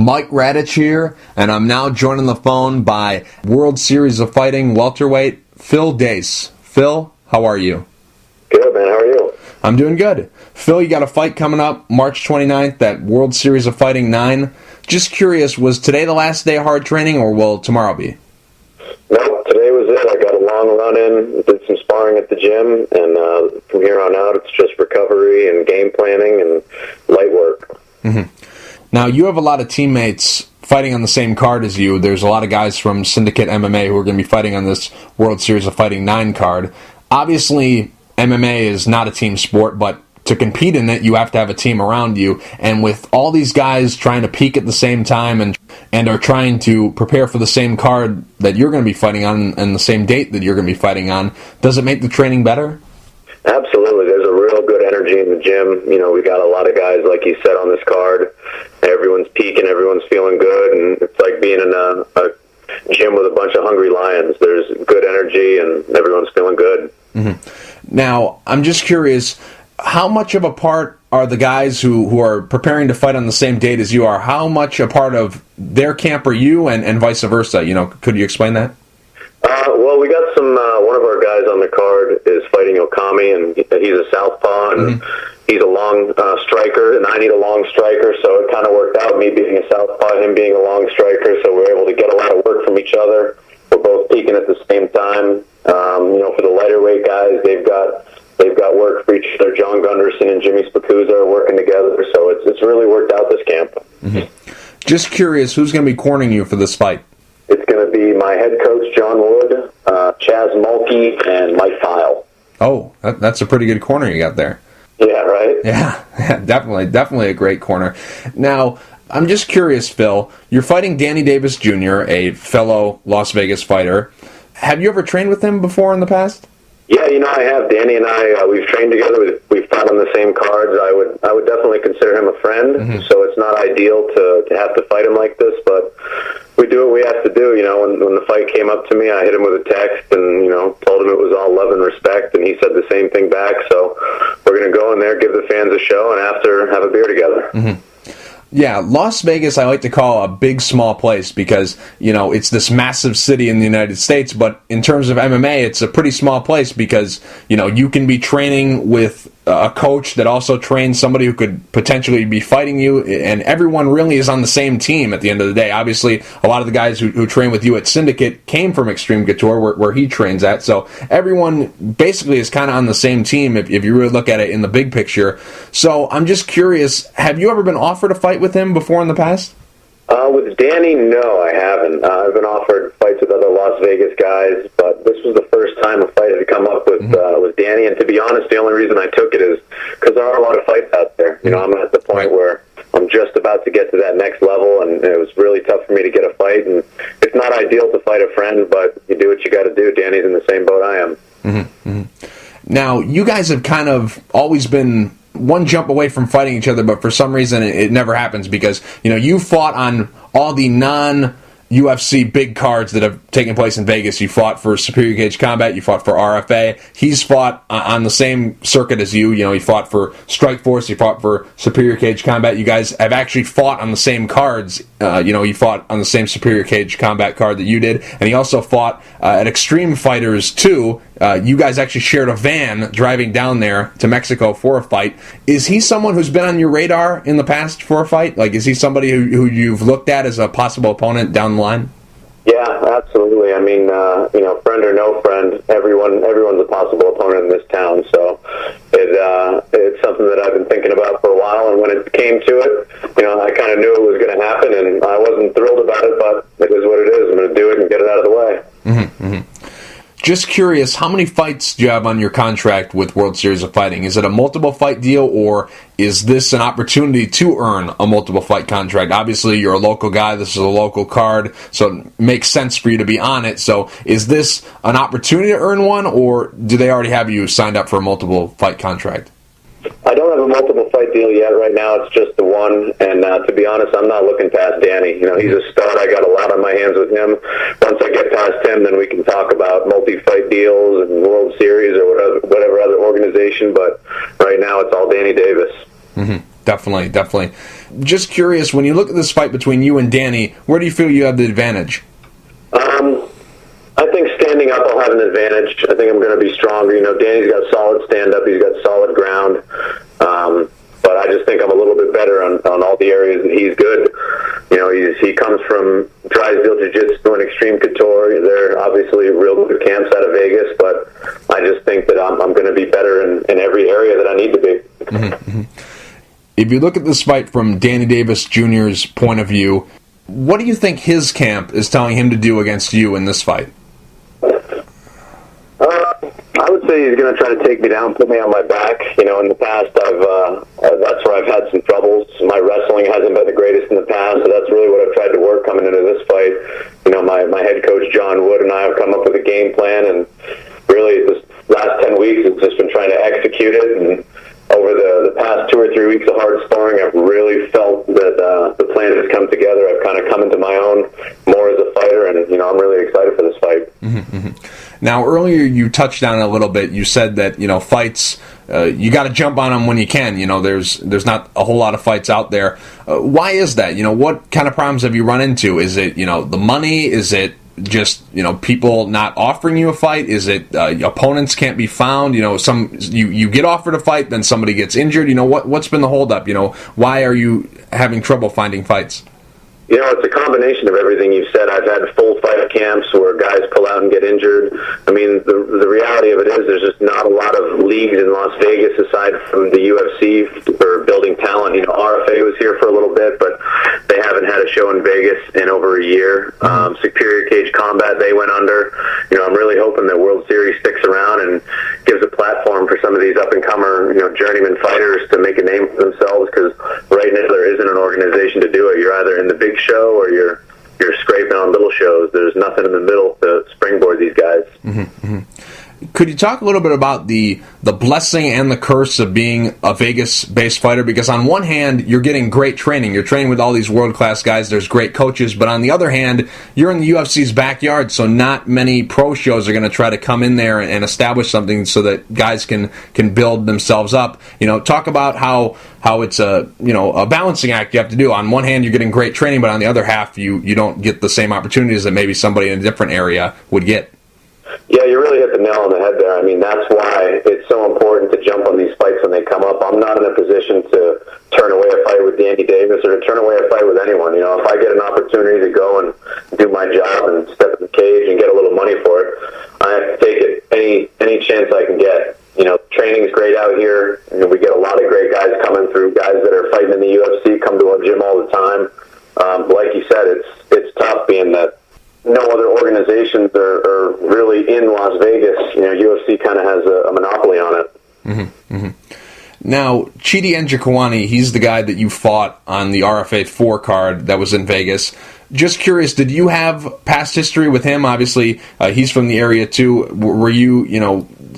Mike Radich here, and I'm now joined on the phone by World Series of Fighting welterweight Phil Dace. Phil, how are you? Good, man. How are you? I'm doing good. Phil, you got a fight coming up March 29th at World Series of Fighting 9. Just curious, was today the last day of hard training, or will tomorrow be? No, today was it. I got a long run-in, did some sparring at the gym, and from here on out, it's just recovery and game planning and light work. Mm-hmm. Now, you have a lot of teammates fighting on the same card as you. There's a lot of guys from Syndicate MMA who are going to be fighting on this World Series of Fighting 9 card. Obviously, MMA is not a team sport, but to compete in it, you have to have a team around you. And with all these guys trying to peak at the same time and are trying to prepare for the same card that you're going to be fighting on and the same date that you're going to be fighting on, does it make the training better? Absolutely. There's a real good energy in the gym. You know, we got a lot of guys, like you said, on this card. Everyone's peaking, everyone's feeling good, and it's like being in a gym with a bunch of hungry lions. There's good energy, and everyone's feeling good. Mm-hmm. Now, I'm just curious, how much of a part are the guys who are preparing to fight on the same date as you are? How much a part of their camp are you, and vice versa? You know, could you explain that? Well, we got some, one of our guys on the card is fighting Okami, and he's a southpaw, and he's a long striker, and I need a long striker, so it kind of worked out, me being a southpaw, him being a long striker, so we're able to get a lot of work from each other. We're both peaking at the same time. You know, for the lighter weight guys, they've got work for each other. John Gunderson and Jimmy Spacuzza are working together, so it's really worked out this camp. Mm-hmm. Just curious, who's going to be cornering you for this fight? It's going to be my head coach, John Wood, Chaz Mulkey, and Mike Pyle. Oh, that's a pretty good corner you got there. Yeah, right? Yeah, definitely a great corner. Now, I'm just curious, Phil, you're fighting Danny Davis Jr., a fellow Las Vegas fighter. Have you ever trained with him before in the past? Yeah, you know, I have. Danny and I, we've trained together. We've fought on the same cards. I would definitely consider him a friend, so it's not ideal to have to fight him like this, but we do what we have to do. You know, when the fight came up to me, I hit him with a text and, you know, told him it was all love and respect, and he said the same thing back, so we're going to go in there, give the fans a show, and after, have a beer together. Mm-hmm. Yeah, Las Vegas I like to call a big, small place because, you know, it's this massive city in the United States, but in terms of MMA, it's a pretty small place because, you know, you can be training with a coach that also trains somebody who could potentially be fighting you, and everyone really is on the same team at the end of the day. Obviously, a lot of the guys who train with you at Syndicate came from Extreme Couture, where he trains at, so everyone basically is kind of on the same team if you really look at it in the big picture. So I'm just curious, have you ever been offered a fight with him before in the past? With Danny, no, I haven't. I've been offered fights with other Las Vegas guys, but this was the first time a fight had come up with Danny, and to be honest, the only reason I took it is because there are a lot of fights out there. You know, I'm at the point where I'm just about to get to that next level, and it was really tough for me to get a fight, and it's not ideal to fight a friend, but you do what you got to do. Danny's in the same boat I am. Mm-hmm. Mm-hmm. Now, you guys have kind of always been one jump away from fighting each other, but for some reason it never happens because, you know, you fought on all the non-UFC big cards that have taken place in Vegas. You fought for Superior Cage Combat, you fought for RFA. He's fought on the same circuit as you. You know, he fought for Strikeforce, he fought for Superior Cage Combat. You guys have actually fought on the same cards. You know, he fought on the same Superior Cage Combat card that you did, and he also fought at Extreme Fighters 2. You guys actually shared a van driving down there to Mexico for a fight. Is he someone who's been on your radar in the past for a fight? Like, is he somebody who you've looked at as a possible opponent down the line? Yeah, absolutely. I mean, you know, friend or no friend, everyone's a possible opponent in this town. So it's something that I've been thinking about for a while. And when it came to it, you know, I kind of knew it was going to happen, and I wasn't thrilled about it, but it is what it is. I'm going to do it and get it out of the way. Mm-hmm, mm-hmm. Just curious, how many fights do you have on your contract with World Series of Fighting? Is it a multiple fight deal, or is this an opportunity to earn a multiple fight contract? Obviously, you're a local guy. This is a local card, so it makes sense for you to be on it. So is this an opportunity to earn one, or do they already have you signed up for a multiple fight contract? I don't have a multiple fight deal yet. Right now, it's just the one. And to be honest, I'm not looking past Danny. You know, he's a stud. I got a lot on my hands with him. Once I get past him, then we can talk about multi-fight deals and World Series or whatever other organization. But right now, it's all Danny Davis. Mm-hmm. Definitely. Just curious, when you look at this fight between you and Danny, where do you feel you have the advantage? I think standing up I'll have an advantage. I think I'm going to be stronger. Danny's got solid stand-up. He's got solid ground. But I just think I'm a little bit better on all the areas that he's good. He comes from Drysdale Jiu-Jitsu and Extreme Couture. They're obviously real good camps out of Vegas, but I just think that I'm going to be better in every area that I need to be. Mm-hmm. If you look at this fight from Danny Davis Jr.'s point of view, what do you think his camp is telling him to do against you in this fight? I would say he's going to try to take me down, put me on my back. In the past, that's where I've had some troubles. My wrestling hasn't been the greatest in the past, so that's really what I've tried to work coming into this fight. My head coach, John Wood, and I have come up with a game plan, and really this last 10 weeks, it's just been trying to execute it. And over the past 2 or 3 weeks of hard sparring, I've really felt that the plan has come together. I've kind of come into my own more as a fighter, and I'm really excited for this fight. Now, earlier you touched on it a little bit. You said that fights, you got to jump on them when you can. There's not a whole lot of fights out there. Why is that? What kind of problems have you run into? Is it the money? Is it just people not offering you a fight? Is it opponents can't be found? You get offered a fight, then somebody gets injured. What's been the holdup? Why are you having trouble finding fights? It's a combination of everything you've said. I've had full fight camps where guys pull out and get injured. I mean, the reality of it is there's just not a lot of leagues in Las Vegas aside from the UFC for building talent. RFA was here for a little bit, but they haven't had a show in Vegas in over a year. Superior Cage Combat, they went under. I'm really hoping that World Series sticks around and gives a platform for some of these up-and-comer, journeyman fighters to make a name for themselves, because right now there isn't an organization to do it. You're either in the big show or you're scraping on little shows. There's nothing in the middle to springboard these guys. Could you talk a little bit about the blessing and the curse of being a Vegas-based fighter? Because on one hand, you're getting great training. You're training with all these world-class guys. There's great coaches. But on the other hand, you're in the UFC's backyard, so not many pro shows are going to try to come in there and establish something so that guys can build themselves up. Talk about how it's a balancing act you have to do. On one hand, you're getting great training, but on the other half, you don't get the same opportunities that maybe somebody in a different area would get. Yeah, you really hit the nail on the head there. I mean, that's why it's so important to jump on these fights when they come up. I'm not in a position to turn away a fight with Danny Davis or to turn away a fight with anyone. If I get an opportunity to go and do my job and step in the cage and get a little money for it, I have to take it any chance I can get. Training's great out here. We get a lot of great guys coming through, guys that are fighting in the UFC, come to our gym all the time. Like you said, it's tough being that no other organizations are really in Las Vegas. UFC kind of has a monopoly on it. Now, Chiddy Kewanee, he's the guy that you fought on the RFA 4 card that was in Vegas. Just curious, did you have past history with him? Obviously, he's from the area too. Were you,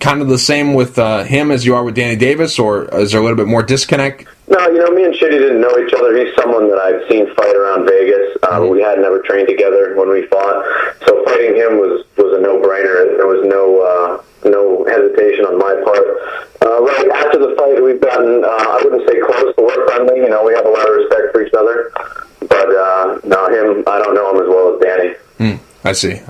kind of the same with him as you are with Danny Davis, or is there a little bit more disconnect? No, me and Chiddy didn't know each other. He's someone that I've seen fight around Vegas. We had never trained together when we fought, so fighting him was a no-brainer. There was no hesitation on my part. Right after the fight, we've gotten, I wouldn't say close, but we're friendly. We have a lot of respect for each other. But no, him, I don't know him as well as Danny.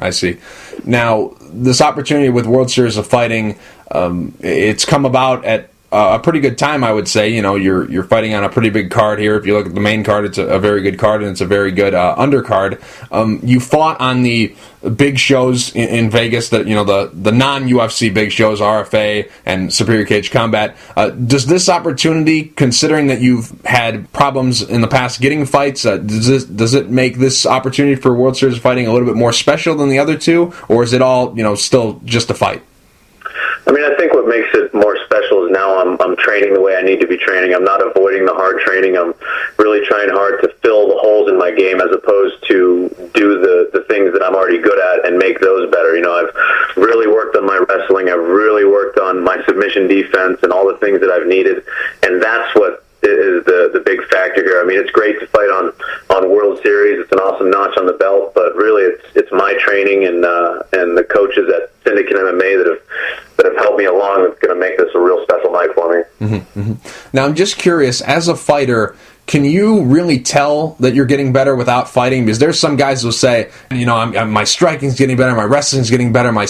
I see. Now, this opportunity with World Series of Fighting, it's come about at a pretty good time, I would say. You're fighting on a pretty big card here. If you look at the main card, it's a very good card, and it's a very good undercard. You fought on the big shows in Vegas, that the non-UFC big shows, RFA and Superior Cage Combat. Does this opportunity, considering that you've had problems in the past getting fights, does it make this opportunity for World Series of Fighting a little bit more special than the other two, or is it all still just a fight? I mean, I think what makes it more special is now I'm training the way I need to be training. I'm not avoiding the hard training. I'm really trying hard to fill the holes in my game as opposed to do the things that I'm already good at and make those better. I've really worked on my wrestling. I've really worked on my submission defense and all the things that I've needed, and that's what is the big factor here. I mean, it's great to fight on World Series. It's an awesome notch on the belt, but really it's my training and the coaches at Syndicate MMA that have helped me along that's going to make this a real special night for me. Now, I'm just curious, as a fighter, can you really tell that you're getting better without fighting? Because there's some guys who say, my striking's getting better, my wrestling's getting better, my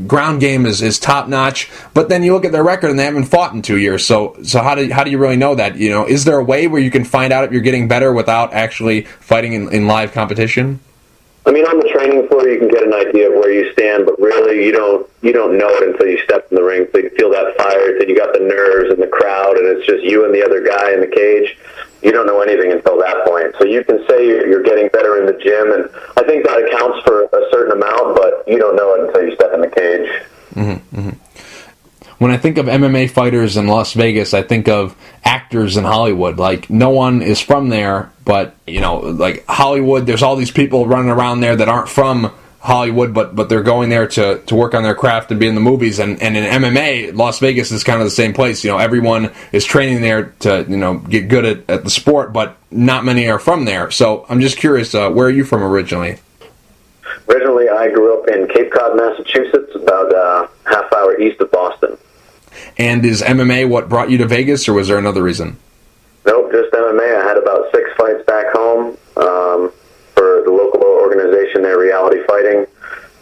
ground game is top notch. But then you look at their record and they haven't fought in 2 years. So how do you really know that? Is there a way where you can find out if you're getting better without actually fighting in live competition? I mean, on the training floor, you can get an idea of where you stand, but really, you don't know it until you step in the ring. So you feel that fire, then you got the nerves and the crowd, and it's just you and the other guy in the cage. You don't know anything until that point. So you can say you're getting better in the gym, and I think that accounts for a certain amount, but you don't know it until you step in the cage. Mm-hmm, mm-hmm. When I think of MMA fighters in Las Vegas, I think of actors in Hollywood. Like, no one is from there, but, like Hollywood, there's all these people running around there that aren't from Hollywood, but they're going there to work on their craft and be in the movies. And in MMA, Las Vegas is kind of the same place. Everyone is training there to, get good at the sport, but not many are from there. So I'm just curious, where are you from originally? Originally, I grew up in Cape Cod, Massachusetts, about a half hour east of Boston. And is MMA what brought you to Vegas, or was there another reason? Nope, just MMA. I had about 6 fights back home for the local organization there, Reality Fighting,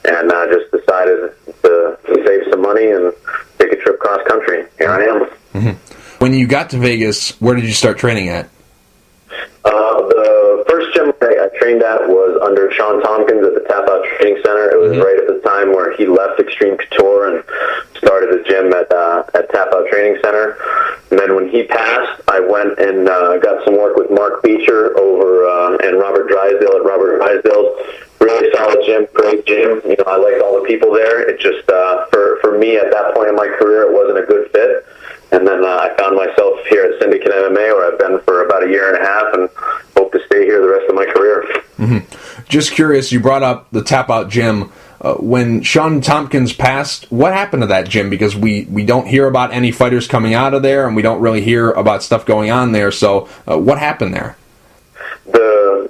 and I just decided to save some money and take a trip cross-country. Here I am. Mm-hmm. When you got to Vegas, where did you start training at? The first gym I trained at was under Sean Tompkins at the Tapout Training Center. It was right at the time where he left Extreme Couture and started a gym at Tapout Training Center. And then when he passed, I went and got some work with Mark Beecher over and Robert Drysdale at Robert Drysdale's. Really solid gym, great gym. I liked all the people there. It just, for me at that point in my career, it wasn't a good fit. And then I found myself here at Syndicate MMA, where I've been for about a year and a half, and hope to stay here the rest of my career. Mm-hmm. Just curious, you brought up the Tapout Gym. When Sean Tompkins passed, what happened to that gym? Because we don't hear about any fighters coming out of there, and we don't really hear about stuff going on there. So what happened there?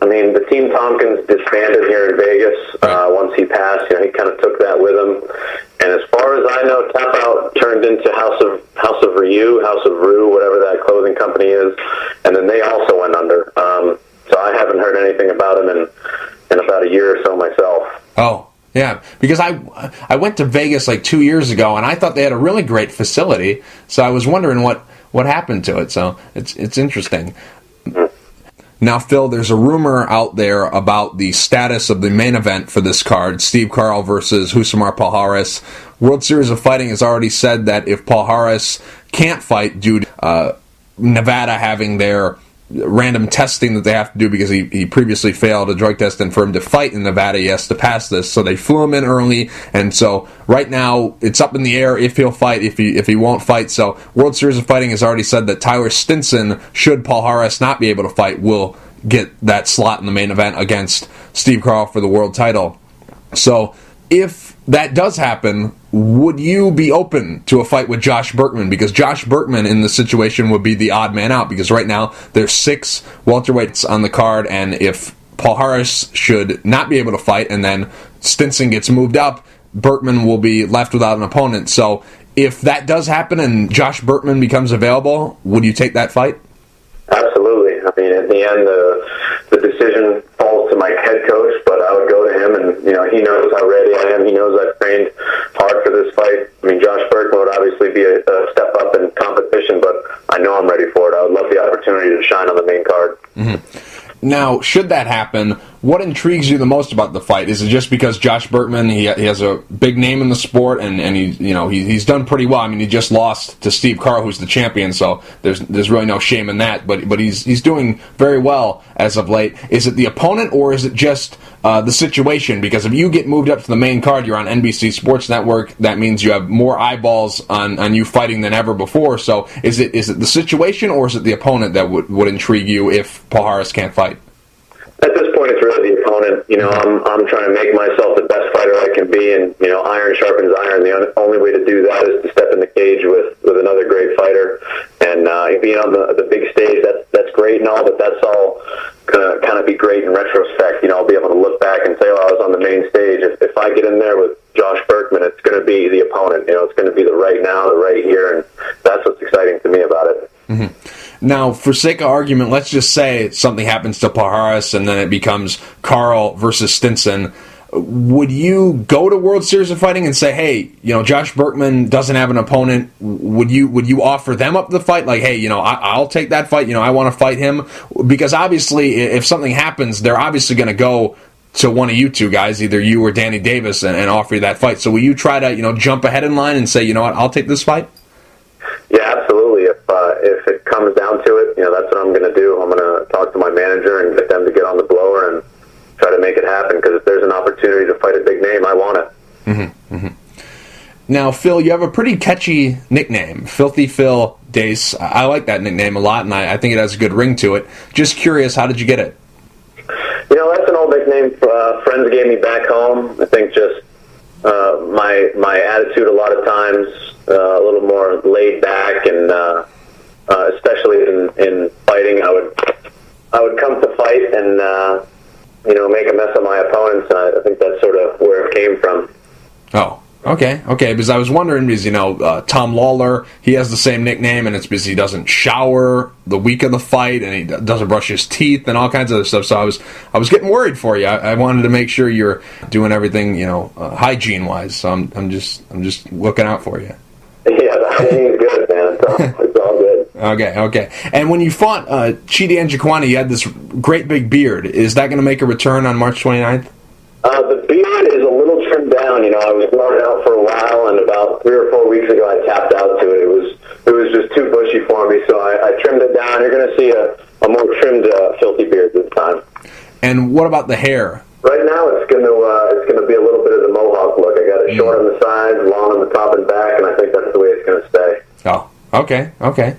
The Team Tompkins disbanded here in Vegas once he passed. He kind of took that with him. And as far as I know, Tapout turned into House of Rue, whatever that clothing company is, and then they also went under. So I haven't heard anything about him in about a year or so myself. Oh, yeah, because I went to Vegas like 2 years ago, and I thought they had a really great facility. So I was wondering what happened to it. So it's interesting. Now, Phil, there's a rumor out there about the status of the main event for this card, Steve Carl versus Rousimar Palhares. World Series of Fighting has already said that if Palhares can't fight due to Nevada having their random testing that they have to do because he previously failed a drug test, and for him to fight in Nevada, he has to pass this. So they flew him in early, and so right now it's up in the air if he'll fight, if he won't fight. So World Series of Fighting has already said that Tyler Stinson, should Palhares not be able to fight, will get that slot in the main event against Steve Carl for the world title. So if that does happen, would you be open to a fight with Josh Burkman? Because Josh Burkman in this situation would be the odd man out, because right now there's 6 welterweights on the card, and if Palhares should not be able to fight and then Stinson gets moved up, Burkman will be left without an opponent. So if that does happen and Josh Burkman becomes available, would you take that fight? Absolutely. I mean, at the end, the decision falls to my head coach, but I would go to him, and he knows how ready I am. He knows I've trained hard for this fight. I mean, Josh Burkman would obviously be a step up in competition, but I know I'm ready for it. I would love the opportunity to shine on the main card. Mm-hmm. Now, should that happen, what intrigues you the most about the fight? Is it just because Josh Burkman, he has a big name in the sport, and he's done pretty well? I mean, he just lost to Steve Carl, who's the champion, so there's really no shame in that. But he's doing very well as of late. Is it the opponent, or is it just the situation? Because if you get moved up to the main card, you're on NBC Sports Network. That means you have more eyeballs on you fighting than ever before. So is it the situation, or is it the opponent that would intrigue you if Palhares can't fight? At this point, it's really the opponent. I'm trying to make myself the best fighter I can be, and iron sharpens iron. The only way to do that is to step in the cage with another great fighter, and being on the big stage. That's great and all, but that's all gonna kind of be great in retrospect. I'll be able to look back and say, "Oh, I was on the main stage." If I get in there with Josh Burkman, it's going to be the opponent. It's going to be the right now, the right here, and that's what's exciting to me about it. Mm-hmm. Now, for sake of argument, let's just say something happens to Pajaras and then it becomes Carl versus Stinson. Would you go to World Series of Fighting and say, hey, Josh Burkman doesn't have an opponent? Would you offer them up the fight? Like, hey, I'll take that fight. I want to fight him. Because obviously, if something happens, they're obviously going to go to one of you two guys, either you or Danny Davis, and offer you that fight. So will you try to, jump ahead in line and say, you know what, I'll take this fight? Yeah, absolutely. If it comes down to it, that's what I'm going to do. I'm going to talk to my manager and get them to get on the blower and try to make it happen, because if there's an opportunity to fight a big name, I want it. Mm-hmm, mm-hmm. Now, Phil, you have a pretty catchy nickname, Filthy Phil Dace. I like that nickname a lot, and I think it has a good ring to it. Just curious, how did you get it? That's an old nickname friends gave me back home. I think just my attitude a lot of times, a little more laid back, and especially in fighting, I would come to fight and make a mess of my opponents, and I think that's sort of where it came from. Oh, okay, because I was wondering, because, Tom Lawlor, he has the same nickname, and it's because he doesn't shower the week of the fight, and he doesn't brush his teeth, and all kinds of other stuff, so I was getting worried for you. I wanted to make sure you're doing everything, hygiene-wise, so I'm just looking out for you. Yeah, the hygiene is good, man. It's all good. Okay. And when you fought Chiddy and Kewanee, you had this great big beard. Is that going to make a return on March 29th? The beard is a little trimmed down. I was growing it out for a while, and about 3 or 4 weeks ago, I tapped out to it. It was just too bushy for me, so I trimmed it down. You're going to see a more trimmed, filthy beard this time. And what about the hair? Right now, it's going to be a little bit of the mohawk look. I got it short on the sides, long on the top and back, and I think that's the way it's going to stay. Oh, okay.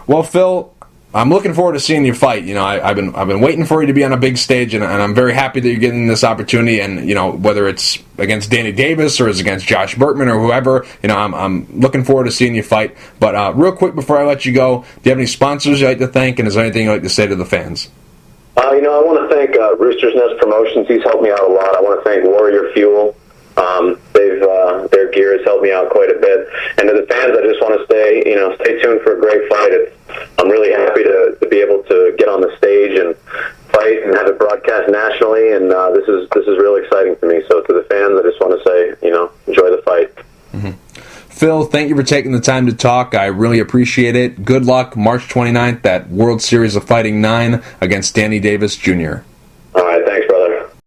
Well, Phil, I'm looking forward to seeing you fight. I've been waiting for you to be on a big stage, and I'm very happy that you're getting this opportunity. And whether it's against Danny Davis or it's against Josh Burkman or whoever, I'm looking forward to seeing you fight. But real quick before I let you go, do you have any sponsors you'd like to thank, and is there anything you'd like to say to the fans? I want to thank Rooster's Nest Promotions. He's helped me out a lot. I want to thank Warrior Fuel. Their gear has helped me out quite a bit. And to the fans, I just want to stay tuned for a great fight. I'm really happy to be able to get on the stage and fight and have it broadcast nationally. And this is really exciting to me. So to the fans, I just want to say, enjoy the fight. Mm-hmm. Phil, thank you for taking the time to talk. I really appreciate it. Good luck March 29th at World Series of Fighting 9 against Danny Davis Jr.